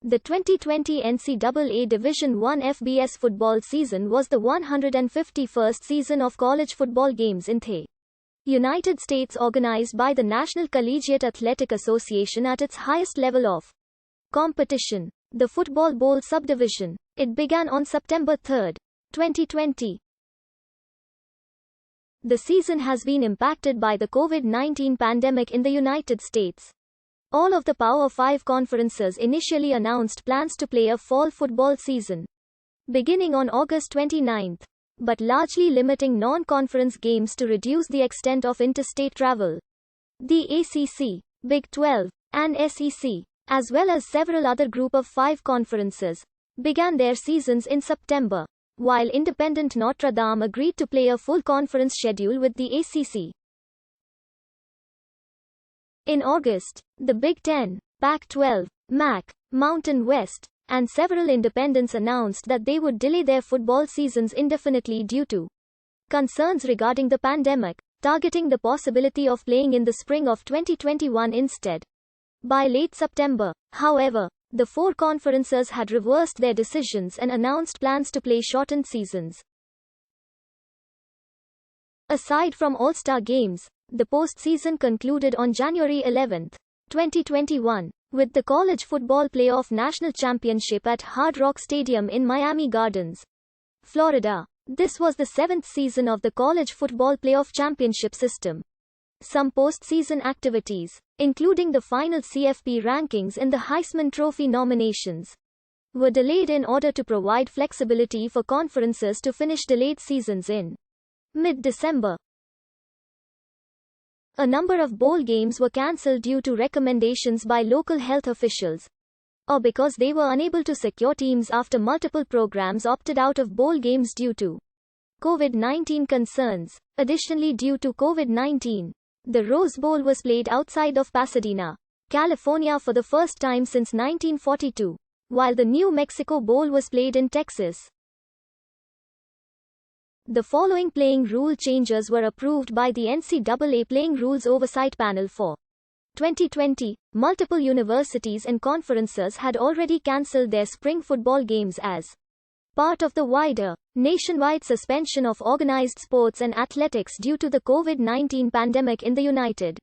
The 2020 NCAA Division I FBS football season was the 151st season of college football games in the United States, organized by the National Collegiate Athletic Association at its highest level of competition, the Football Bowl subdivision. It began on September 3, 2020. The season has been impacted by the COVID-19 pandemic in the United States. All of the Power 5 conferences initially announced plans to play a fall football season beginning on August 29, but largely limiting non-conference games to reduce the extent of interstate travel. The ACC, Big 12, and SEC, as well as several other Group of 5 conferences, began their seasons in September, while independent Notre Dame agreed to play a full conference schedule with the ACC. In August, the Big 10, Pac-12, MAC, Mountain West, and several independents announced that they would delay their football seasons indefinitely due to concerns regarding the pandemic, targeting the possibility of playing in the spring of 2021 instead. By late September, however, the 4 conferences had reversed their decisions and announced plans to play shortened seasons. Aside from All-Star games, the postseason concluded on January 11, 2021, with the College Football Playoff National Championship at Hard Rock Stadium in Miami Gardens, Florida. This was the 7th season of the College Football Playoff Championship system. Some postseason activities, including the final CFP rankings and the Heisman Trophy nominations, were delayed in order to provide flexibility for conferences to finish delayed seasons in mid-December. A number of bowl games were cancelled due to recommendations by local health officials, or because they were unable to secure teams after multiple programs opted out of bowl games due to COVID-19 concerns. Additionally, due to COVID-19, the Rose Bowl was played outside of Pasadena, California for the first time since 1942, while the New Mexico Bowl was played in Texas. The following playing rule changes were approved by the NCAA Playing Rules Oversight Panel for 2020. Multiple universities and conferences had already cancelled their spring football games as part of the wider, nationwide suspension of organized sports and athletics due to the COVID-19 pandemic in the United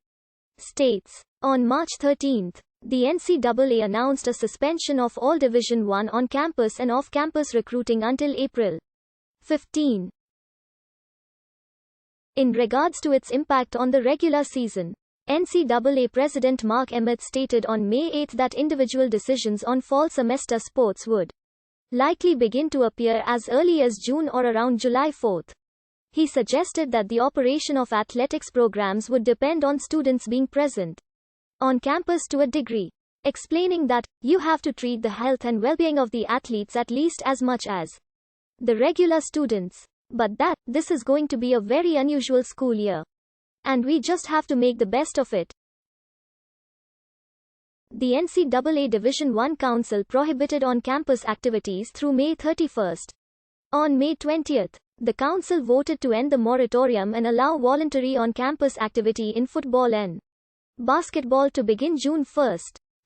States. On March 13, the NCAA announced a suspension of all Division I on-campus and off-campus recruiting until April 15. In regards to its impact on the regular season, NCAA President Mark Emmett stated on May 8 that individual decisions on fall semester sports would likely begin to appear as early as June or around July 4. He suggested that the operation of athletics programs would depend on students being present on campus to a degree, explaining that, "You have to treat the health and well-being of the athletes at least as much as the regular students, but that, this is going to be a very unusual school year, and we just have to make the best of it." The NCAA Division I Council prohibited on-campus activities through May 31. On May 20, the Council voted to end the moratorium and allow voluntary on-campus activity in football and basketball to begin June 1,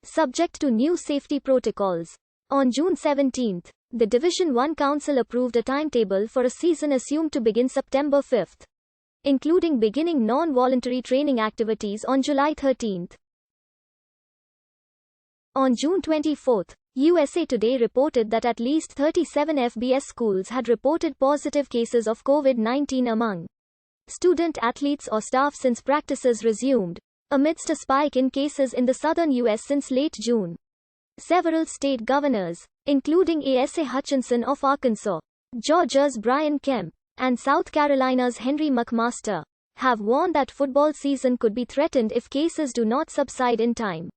subject to new safety protocols. On June 17, the Division I Council approved a timetable for a season assumed to begin September 5, including beginning non-voluntary training activities on July 13. On June 24, USA Today reported that at least 37 FBS schools had reported positive cases of COVID-19 among student athletes or staff since practices resumed, amidst a spike in cases in the southern U.S. since late June. Several state governors, including Asa Hutchinson of Arkansas, Georgia's Brian Kemp, and South Carolina's Henry McMaster, have warned that football season could be threatened if cases do not subside in time.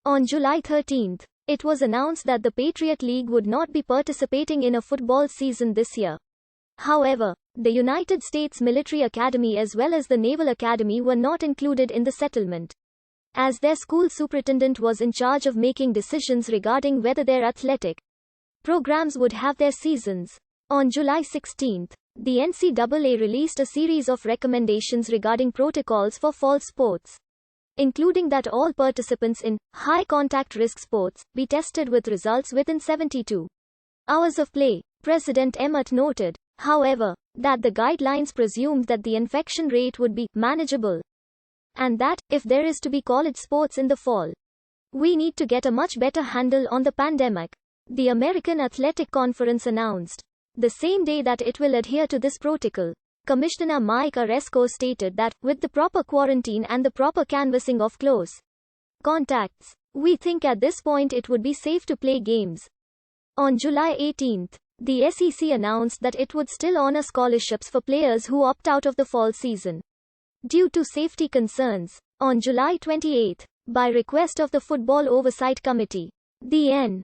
On July 13, it was announced that the Patriot League would not be participating in a football season this year. However, the United States Military Academy as well as the Naval Academy were not included in the settlement, as their school superintendent was in charge of making decisions regarding whether their athletic programs would have their seasons. On July 16, the NCAA released a series of recommendations regarding protocols for fall sports, including that all participants in high-contact risk sports be tested with results within 72 hours of play. President Emmett noted, however, that the guidelines presumed that the infection rate would be manageable, and that, if there is to be college sports in the fall, we need to get a much better handle on the pandemic. The American Athletic Conference announced the same day that it will adhere to this protocol. Commissioner Mike Aresco stated that, with the proper quarantine and the proper canvassing of close contacts, we think at this point it would be safe to play games. On July 18, the SEC announced that it would still honor scholarships for players who opt out of the fall season due to safety concerns. On July 28, by request of the Football Oversight Committee, the N.